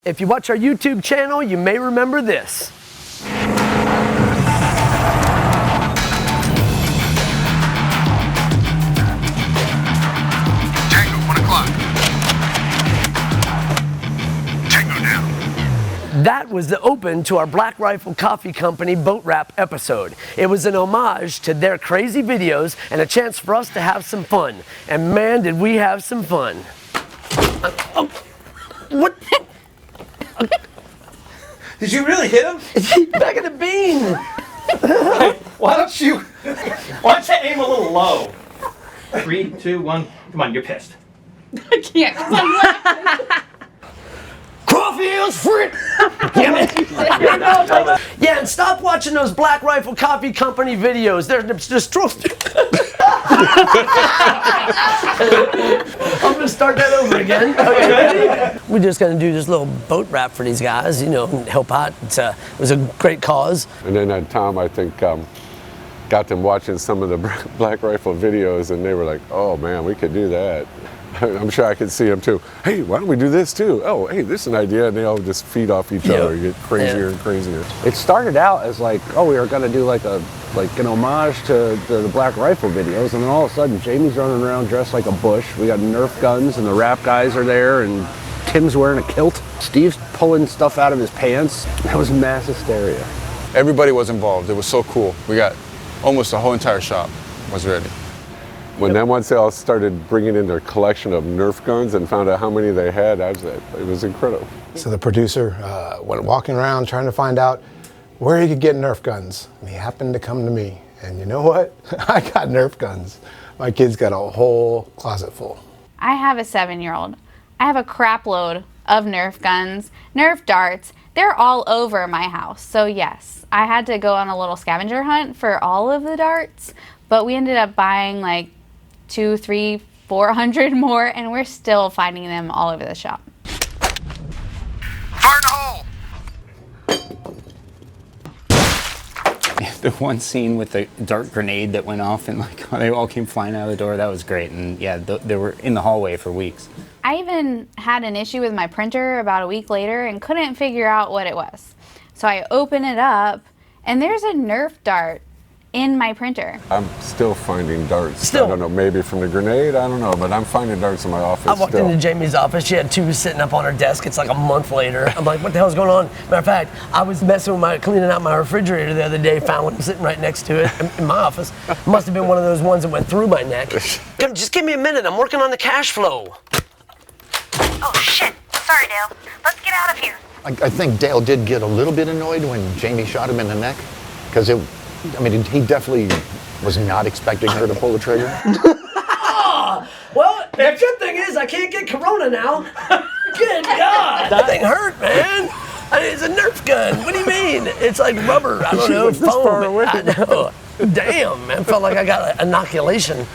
If you watch our YouTube channel, you may remember this. That was the open to our Black Rifle Coffee Company boat wrap episode. It was an homage to their crazy videos and a chance for us to have some fun. And man, did we have some fun. What? Did you really hit him? Back in the bean. Hey, why don't you aim a little low? 3, 2, 1. Come on, you're pissed. I can't. Coffee is free! Yeah, and stop watching those Black Rifle Coffee Company videos. They're destructive. I'm gonna start that over again. Okay, ready? We're just gonna do this little boat wrap for these guys, you know, and help out. It was a great cause. And then Tom, I think, got them watching some of the Black Rifle videos, and they were like, oh man, we could do that. I'm sure I could see them too. Hey, why don't we do this too? Oh, hey, this is an idea, and they all just feed off each other and get crazier and crazier. It started out as like, oh, we were gonna do like an homage to the Black Rifle videos, and then all of a sudden, Jamie's running around dressed like a bush. We got Nerf guns, and the rap guys are there, and Tim's wearing a kilt. Steve's pulling stuff out of his pants. That was mass hysteria. Everybody was involved. It was so cool. We got almost the whole entire shop was ready. When then once they all started bringing in their collection of Nerf guns and found out how many they had, it was incredible. So the producer went walking around trying to find out where he could get Nerf guns. And he happened to come to me. And you know what? I got Nerf guns. My kid's got a whole closet full. I have a 7-year-old. I have a crap load of Nerf guns, Nerf darts. They're all over my house. So yes, I had to go on a little scavenger hunt for all of the darts, but we ended up buying like 200, 300, 400 more, and we're still finding them all over the shop. Fire in the hole! The one scene with the dart grenade that went off and like they all came flying out of the door, that was great. And yeah, they were in the hallway for weeks. I even had an issue with my printer about a week later and couldn't figure out what it was. So I open it up and there's a Nerf dart in my printer. I'm still finding darts. I don't know, maybe from the grenade, I don't know, but I'm finding darts in my office. I walked into Jamie's office, she had 2 sitting up on her desk. It's like a month later. I'm like, what the hell's going on? Matter of fact, I was messing with cleaning out my refrigerator the other day, found one sitting right next to it in my office. Must have been one of those ones that went through my neck. Just give me a minute, I'm working on the cash flow. Oh shit, sorry Dale. Let's get out of here. I think Dale did get a little bit annoyed when Jamie shot him in the neck, because he definitely was not expecting her to pull the trigger. Well, the good thing is I can't get corona now. Good God, that thing hurt, man. It's a Nerf gun. What do you mean? It's like rubber. I don't know, foam. I know. Damn, man. Felt like I got an inoculation.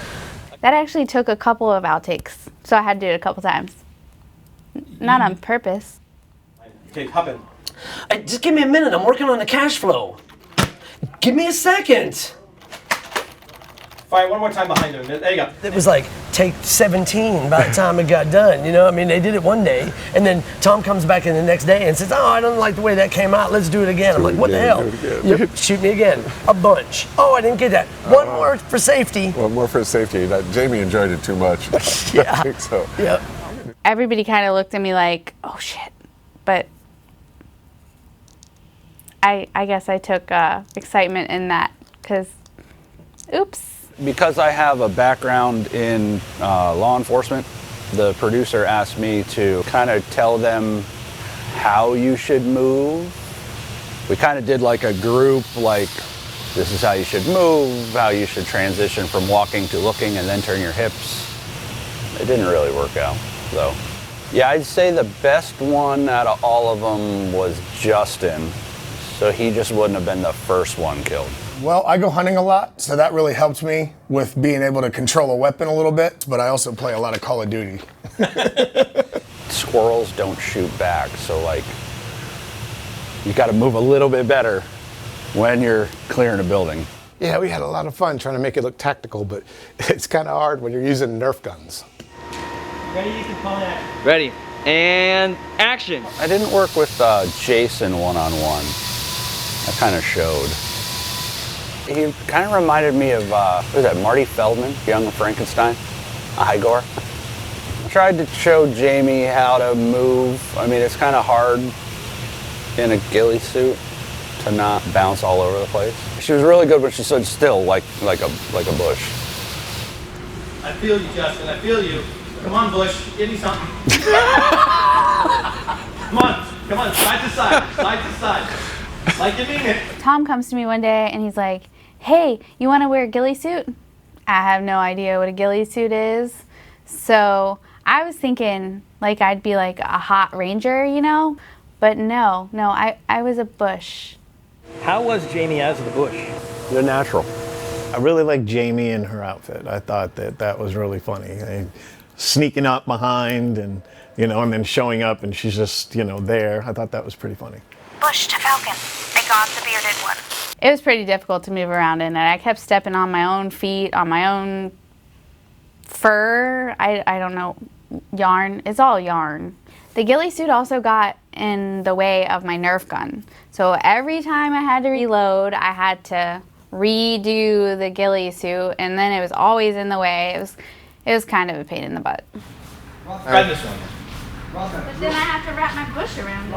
That actually took a couple of outtakes, so I had to do it a couple times. Not on purpose. Okay, hop in. Hey, just give me a minute. I'm working on the cash flow. Give me a second. Fire one more time behind him. There you go. It was like take 17 by the time it got done. You know, I mean, they did it one day, and then Tom comes back in the next day and says, "Oh, I don't like the way that came out. Let's do it again." I'm like, "What the hell?" Yep, shoot me again. A bunch. Oh, I didn't get that. One more for safety. One more for safety. Jamie enjoyed it too much. Yeah. I think so. Yep. Everybody kind of looked at me like, "Oh shit," but I guess I took excitement in that because, oops. Because I have a background in law enforcement, the producer asked me to kind of tell them how you should move. We kind of did like a group, like this is how you should move, how you should transition from walking to looking and then turn your hips. It didn't really work out, though. Yeah, I'd say the best one out of all of them was Justin. So he just wouldn't have been the first one killed. Well, I go hunting a lot, so that really helped me with being able to control a weapon a little bit, but I also play a lot of Call of Duty. Squirrels don't shoot back, so like, you gotta move a little bit better when you're clearing a building. Yeah, we had a lot of fun trying to make it look tactical, but it's kind of hard when you're using Nerf guns. Ready, you can call that. Ready. And action. I didn't work with Jason one-on-one. That kind of showed. He kind of reminded me of, what was that, Marty Feldman, Young Frankenstein, Igor. I tried to show Jamie how to move. I mean, it's kind of hard in a ghillie suit to not bounce all over the place. She was really good when she stood still, like a bush. I feel you, Justin. I feel you. Come on, Bush. Give me something. Come on. Side to side. Like you mean it. Tom comes to me one day and he's like, hey, you want to wear a ghillie suit? I have no idea what a ghillie suit is. So I was thinking like I'd be like a hot ranger, you know? But no, I was a bush. How was Jamie as the bush? They're natural. I really like Jamie in her outfit. I thought that was really funny. Sneaking up behind and then showing up and she's just, there. I thought that was pretty funny. Bush to Falcon. I got the bearded one. It was pretty difficult to move around in it. I kept stepping on my own feet, on my own fur. I don't know, yarn. It's all yarn. The ghillie suit also got in the way of my Nerf gun. So every time I had to reload, I had to redo the ghillie suit, and then it was always in the way. It was kind of a pain in the butt. Grab this one. But then I have to wrap my bush around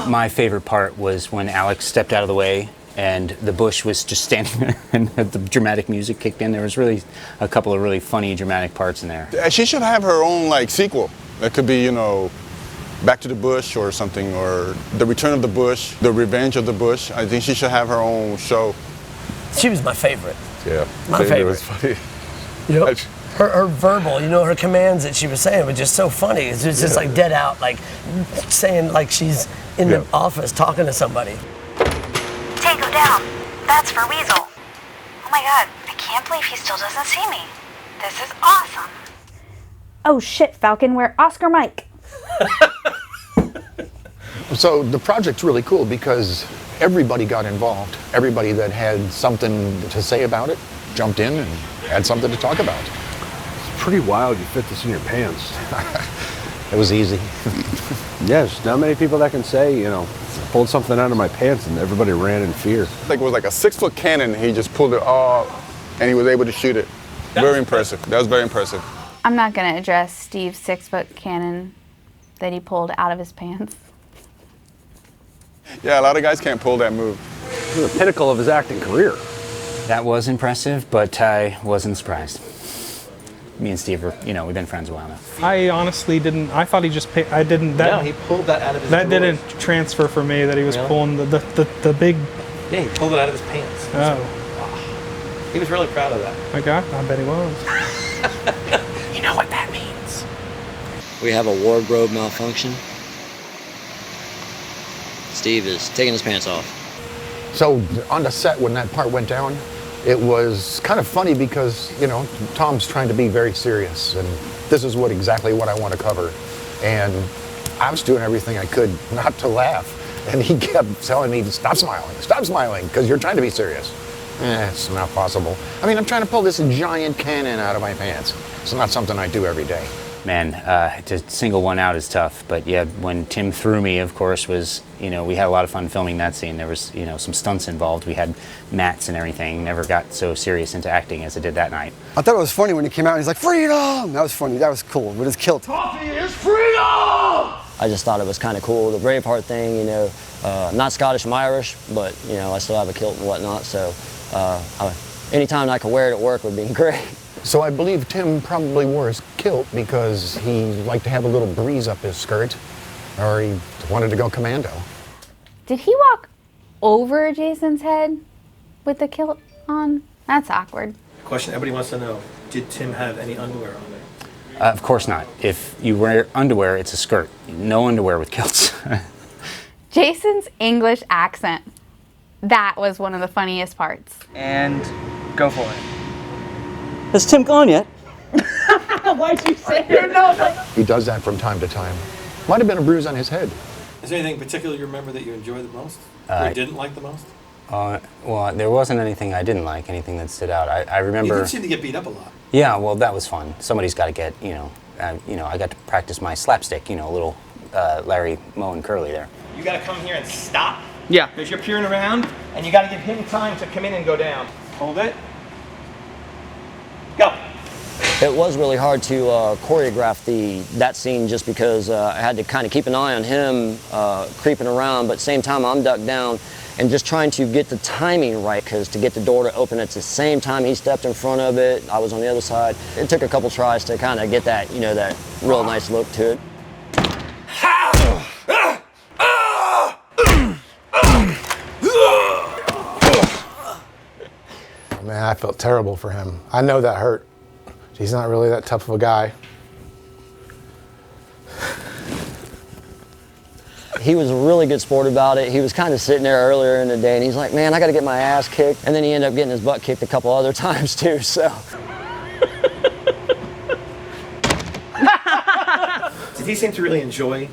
it. My favorite part was when Alex stepped out of the way and the bush was just standing there and the dramatic music kicked in. There was really a couple of really funny dramatic parts in there. She should have her own sequel. That could be, Back to the Bush or something, or The Return of the Bush, The Revenge of the Bush. I think she should have her own show. She was my favorite. Yeah, My favorite. It was funny. Yep. Her verbal, her commands that she was saying were just so funny. It's just like dead out, like saying like she's in the office talking to somebody. Tango down. That's for Weasel. Oh my god, I can't believe he still doesn't see me. This is awesome. Oh shit, Falcon, we're Oscar Mike. So the project's really cool because everybody got involved. Everybody that had something to say about it jumped in and had something to talk about. It's pretty wild you fit this in your pants. It was easy. Yes, not many people that can say, I pulled something out of my pants and everybody ran in fear. It was like a 6-foot cannon. He just pulled it off and he was able to shoot it. Very impressive. That was very impressive. I'm not going to address Steve's 6-foot cannon that he pulled out of his pants. Yeah, a lot of guys can't pull that move. It was the pinnacle of his acting career. That was impressive, but I wasn't surprised. Me and Steve are, we've been friends a while now. I honestly didn't. I thought he just. I didn't. No, he pulled that out of his. That didn't transfer for me. That he was pulling the big. Yeah, he pulled it out of his pants. Oh. He was really proud of that. Okay, I bet he was. You know what that means. We have a wardrobe malfunction. Steve is taking his pants off. So on the set, when that part went down, it was kind of funny because, Tom's trying to be very serious and this is exactly what I want to cover. And I was doing everything I could not to laugh. And he kept telling me to stop smiling, because you're trying to be serious. It's not possible. I mean, I'm trying to pull this giant cannon out of my pants. It's not something I do every day. Man, to single one out is tough, but yeah, when Tim threw me, of course, we had a lot of fun filming that scene. There was, some stunts involved. We had mats and everything. Never got so serious into acting as I did that night. I thought it was funny when he came out and he's like, freedom! That was funny, that was cool, with his kilt. Coffee is freedom! I just thought it was kind of cool. The Braveheart thing, I'm not Scottish, I'm Irish, but, I still have a kilt and whatnot, so anytime I could wear it at work would be great. So I believe Tim probably wore his kilt because he liked to have a little breeze up his skirt, or he wanted to go commando. Did he walk over Jason's head with the kilt on? That's awkward. Question everybody wants to know, did Tim have any underwear on there? Of course not. If you wear underwear, it's a skirt. No underwear with kilts. Jason's English accent. That was one of the funniest parts. And go for it. Has Tim gone yet? Why'd you say that? He does that from time to time. Might have been a bruise on his head. Is there anything particular you remember that you enjoyed the most? Or you didn't like the most? Well, there wasn't anything I didn't like, anything that stood out. I remember... You did seem to get beat up a lot. Yeah, well, that was fun. Somebody's got to get, you know, I got to practice my slapstick, you know, a little Larry Moe and Curly there. You got to come here and stop. Yeah. Because you're peering around, and you got to give him time to come in and go down. Hold it. Go. It was really hard to choreograph that scene just because I had to kind of keep an eye on him creeping around, but at the same time I'm ducked down and just trying to get the timing right, because to get the door to open at the same time he stepped in front of it, I was on the other side. It took a couple tries to kind of get that, you know, that real nice look to it. Man, I felt terrible for him. I know that hurt. He's not really that tough of a guy. He was a really good sport about it. He was kind of sitting there earlier in the day and he's like, man, I got to get my ass kicked. And then he ended up getting his butt kicked a couple other times too, so. Did he seem to really enjoy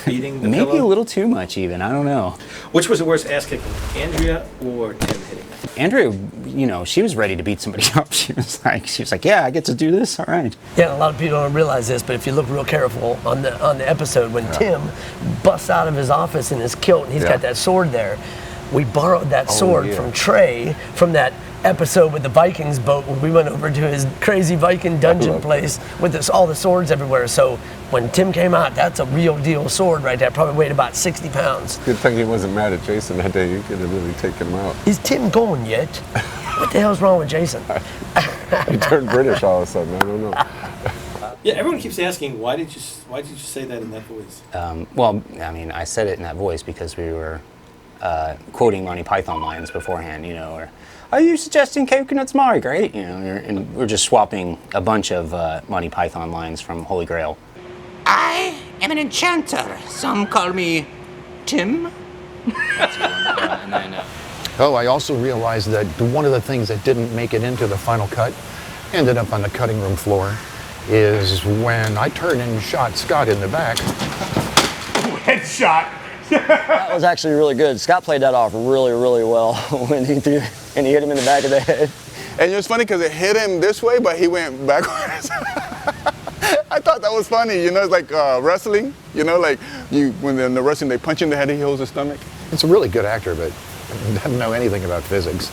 beating the Maybe pillow? a little too much even, I don't know. Which was the worst ass kicking, Andrea or Tim hitting? Andrea, you know, she was ready to beat somebody up. She was like, yeah, I get to do this, all right. Yeah, a lot of people don't realize this, but if you look real careful on the episode when Tim busts out of his office in his kilt and he's got that sword there, we borrowed that sword from Trey from that episode with the Vikings boat when we went over to his crazy Viking dungeon place with all the swords everywhere. So when Tim came out, that's a real deal sword right there. Probably weighed about 60 pounds. Good thing he wasn't mad at Jason that day. You could have really taken him out. Is Tim going yet? What the hell's wrong with Jason? He turned British all of a sudden. I don't know. Yeah, everyone keeps asking, why did you say that in that voice? Well, I mean, I said it in that voice because we were quoting Monty Python lines beforehand, you know, or, are you suggesting coconuts migrate? You know, and we're just swapping a bunch of Monty Python lines from Holy Grail. I am an enchanter. Some call me Tim. Oh, I also realized that one of the things that didn't make it into the final cut, ended up on the cutting room floor, is when I turned and shot Scott in the back. Headshot. That was actually really good. Scott played that off really, really well when he threw, and he hit him in the back of the head. And it was funny because it hit him this way, but he went backwards. I thought that was funny, you know, it's like wrestling, you know, like when in the wrestling they punch him in the head, he holds his stomach. It's a really good actor, but doesn't know anything about physics.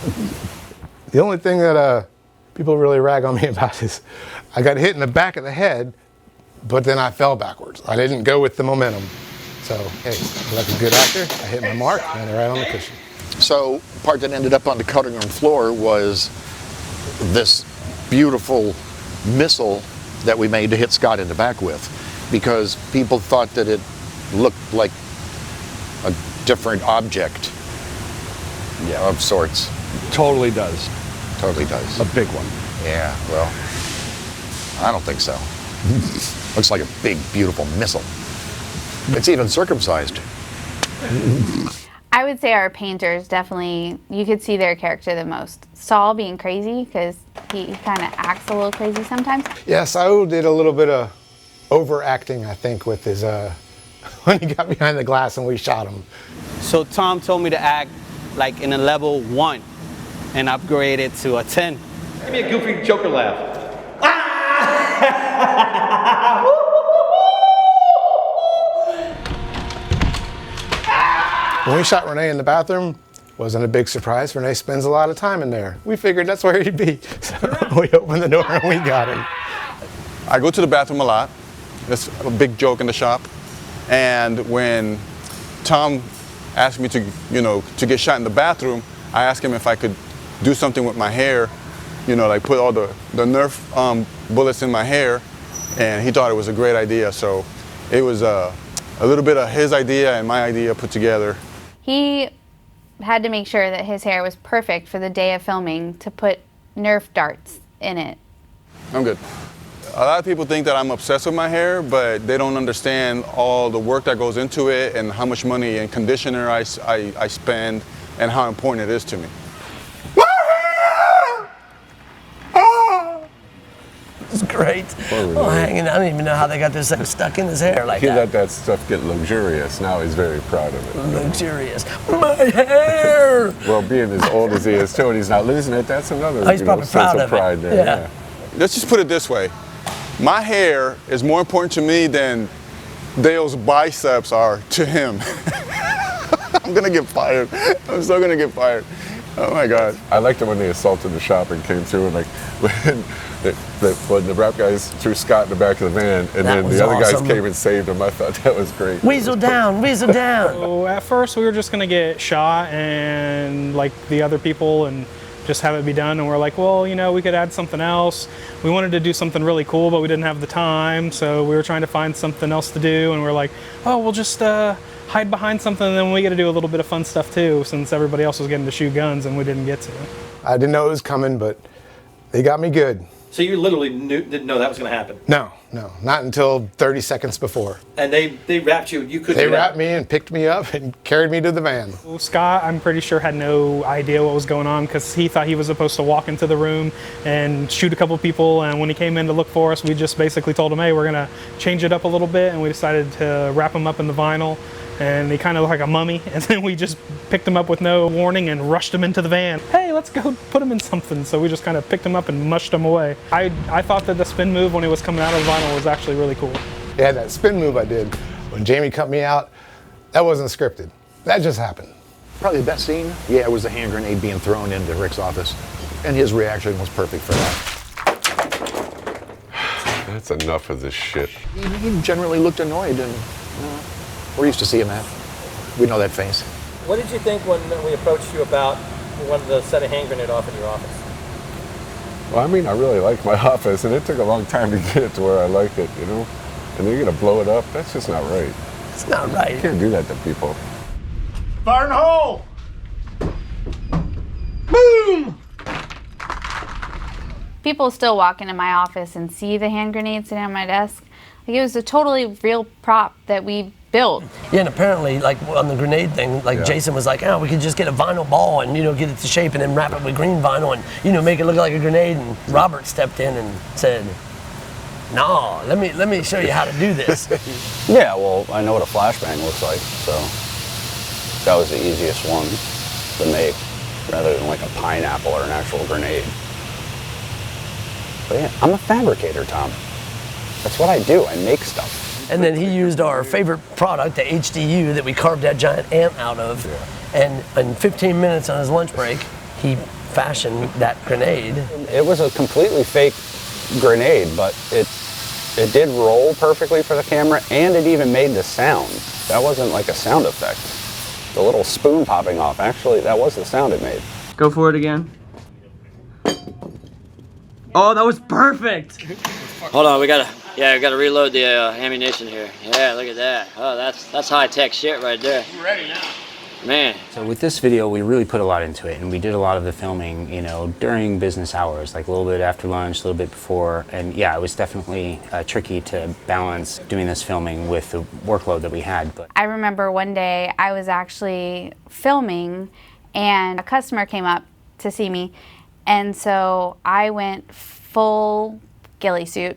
The only thing that people really rag on me about is I got hit in the back of the head, but then I fell backwards. I didn't go with the momentum. So, hey, like a good actor, I hit my mark, and right on the cushion. So, the part that ended up on the cutting room floor was this beautiful missile that we made to hit Scott in the back with, because people thought that it looked like a different object of sorts. Totally does. Totally does. A big one. Yeah, well, I don't think so. Looks like a big, beautiful missile. It's even circumcised. I would say our painters definitely, you could see their character the most. Saul being crazy, because he kind of acts a little crazy sometimes. Yeah, Saul did a little bit of overacting, I think, with his, when he got behind the glass and we shot him. So Tom told me to act like in a level 1 and upgrade it to a 10. Give me a goofy Joker laugh. When we shot Renee in the bathroom, wasn't a big surprise. Renee spends a lot of time in there. We figured that's where he'd be. So we opened the door and we got him. I go to the bathroom a lot. That's a big joke in the shop. And when Tom asked me to, you know, to get shot in the bathroom, I asked him if I could do something with my hair, you know, like put all the Nerf bullets in my hair, and he thought it was a great idea. So it was a little bit of his idea and my idea put together. He had to make sure that his hair was perfect for the day of filming to put Nerf darts in it. I'm good. A lot of people think that I'm obsessed with my hair, but they don't understand all the work that goes into it and how much money and conditioner I spend and how important it is to me. It's great. Oh, hanging. I don't even know how they got this thing stuck in his hair like He that. let that stuff get luxurious. Now he's very proud of it. Luxurious. My hair! Well, being as old as he is too, and he's not losing it, that's another Oh, he's probably sense proud of of pride it. there. Yeah. Let's just put it this way. My hair is more important to me than Dale's biceps are to him. I'm gonna get fired. I'm still gonna get fired. Oh my God. I liked it when they assaulted the shop and came through, and like when the rap guys threw Scott in the back of the van, and That then was the other awesome. guys came and saved him. I thought that was great. Weasel down, weasel down. So at first we were just gonna get shot and like the other people and just have it be done, and we're like, well, you know, we could add something else. We wanted to do something really cool, but we didn't have the time, so we were trying to find something else to do, and we're like, oh, we'll just hide behind something, and then we got to do a little bit of fun stuff too, since everybody else was getting to shoot guns and we didn't get to. I didn't know it was coming, but they got me good. So you literally didn't know that was going to happen? No, not until 30 seconds before. And they wrapped you, you couldn't They do that? wrapped me and picked me up and carried me to the van. Scott, I'm pretty sure, had no idea what was going on because he thought he was supposed to walk into the room and shoot a couple people, and when he came in to look for us, we just basically told him, hey, we're gonna change it up a little bit, and we decided to wrap him up in the vinyl, and he kind of looked like a mummy, and then we just picked him up with no warning and rushed him into the van. Hey, let's go put him in something. So we just kind of picked him up and mushed him away. I thought that the spin move when he was coming out of the vinyl was actually really cool. Yeah, that spin move I did when Jamie cut me out, that wasn't scripted. That just happened. Probably the best scene, yeah, it was the hand grenade being thrown into Rick's office. And his reaction was perfect for that. That's enough of this shit. He generally looked annoyed, and we're used to seeing that. We know that face. What did you think when we approached you about wanting to set a hand grenade off in your office? Well, I mean, I really like my office, and it took a long time to get it to where I like it, you know? And then you're gonna blow it up? That's just not right. It's not right. You can't do that to people. Fire in the hole! Boom! People still walk into my office and see the hand grenade sitting on my desk. Like, it was a totally real prop that we built. Yeah, and apparently, like on the grenade thing, like Jason was like, oh, we could just get a vinyl ball and, you know, get it to shape and then wrap it with green vinyl and, you know, make it look like a grenade. And Robert stepped in and said, no, let me show you how to do this. Yeah, well, I know what a flashbang looks like, so that was the easiest one to make, rather than like a pineapple or an actual grenade. But yeah, I'm a fabricator, Tom. That's what I do, I make stuff. And then he used our favorite product, the HDU, that we carved that giant ant out of. And in 15 minutes on his lunch break, he fashioned that grenade. It was a completely fake grenade, but it did roll perfectly for the camera, and it even made the sound. That wasn't like a sound effect. The little spoon popping off, actually, that was the sound it made. Go for it again. Oh, that was perfect! Hold on, we gotta reload the ammunition here. Yeah, look at that. Oh, that's high-tech shit right there. I'm ready now. Man. So with this video, we really put a lot into it, and we did a lot of the filming, you know, during business hours, like a little bit after lunch, a little bit before, and yeah, it was definitely tricky to balance doing this filming with the workload that we had. But I remember one day I was actually filming and a customer came up to see me, and so I went full ghillie suit,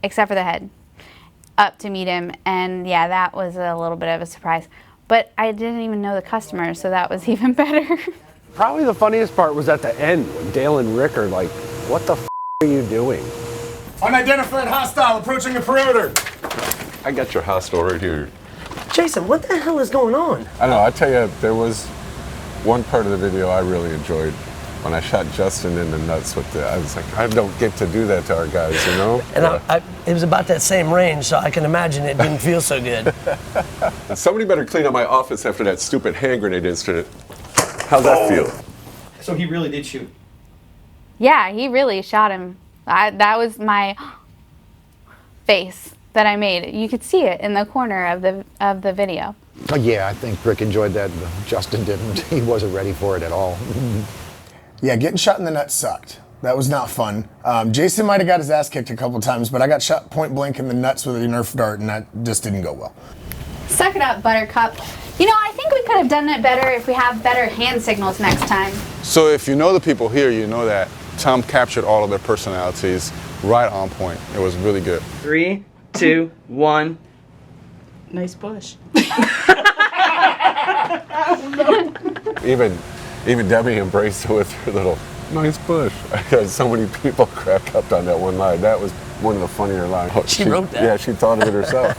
except for the head, up to meet him, and yeah, that was a little bit of a surprise. But I didn't even know the customer, so that was even better. Probably the funniest part was at the end when Dale and Rick are like, what the f are you doing? Unidentified hostile approaching the perimeter. I got your hostile right here. Jason, what the hell is going on? I don't know, I tell you, there was one part of the video I really enjoyed. When I shot Justin in the nuts with I was like, I don't get to do that to our guys, you know? And it was about that same range, so I can imagine it didn't feel so good. Somebody better clean up my office after that stupid hand grenade incident. How's that feel? So he really did shoot? Yeah, he really shot him. That was my face that I made. You could see it in the corner of the video. Oh, yeah, I think Rick enjoyed that. Justin didn't. He wasn't ready for it at all. Yeah, getting shot in the nuts sucked. That was not fun. Jason might have got his ass kicked a couple times, but I got shot point blank in the nuts with a Nerf dart, and that just didn't go well. Suck it up, Buttercup. You know, I think we could have done it better if we have better hand signals next time. So if you know the people here, you know that Tom captured all of their personalities right on point. It was really good. 3, 2, 1. Nice bush. Even Debbie embraced it with her little nice bush. I had so many people crack up on that one line. That was one of the funnier lines. She wrote that. Yeah, she thought of it herself.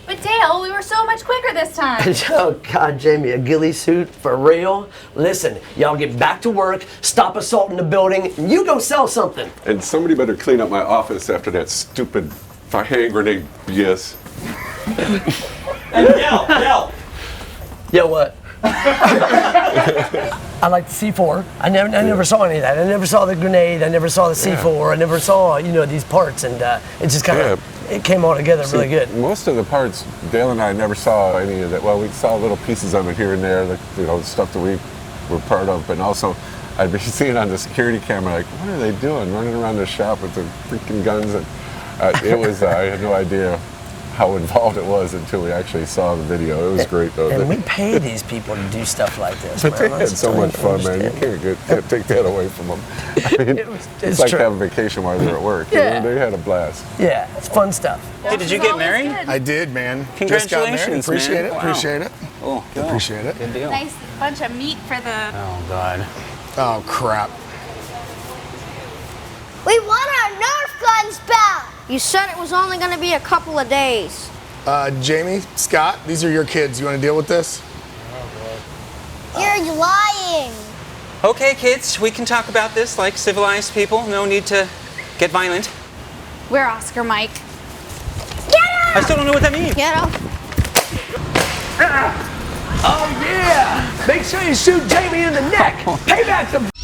But Dale, we were so much quicker this time. Oh, God, Jamie, a ghillie suit for real? Listen, y'all get back to work, stop assaulting the building, and you go sell something. And somebody better clean up my office after that stupid hand grenade BS. And Dell. Yeah, what? I like the C4. I never saw any of that. I never saw the grenade. I never saw the C4. I never saw, these parts, and it just kind of it came all together really good. Most of the parts, Dale and I never saw any of that. Well, we saw little pieces of it here and there, the stuff that we were part of, but also I'd be seeing on the security camera, like, what are they doing, running around the shop with the freaking guns? And I had no idea how involved it was until we actually saw the video. It was great, though. And we pay these people to do stuff like this. But they had so much fun, man. You can't take that away from them. I mean, it's like having vacation while they're at work. Yeah. They had a blast. Yeah, it's fun stuff. Hey, did you get married? I did, man. Congratulations, Just got married. Appreciate man. it. Wow. Appreciate it. Oh, cool. Appreciate it. Good deal. Nice bunch of meat for the... Oh, God. Oh, crap. We want our Nerf guns back! You said it was only going to be a couple of days. Jamie, Scott, these are your kids. You want to deal with this? You're lying. Okay, kids, we can talk about this like civilized people. No need to get violent. We're Oscar Mike. Get him! I still don't know what that means. Get him. Oh, yeah! Make sure you shoot Jamie in the neck. Payback's a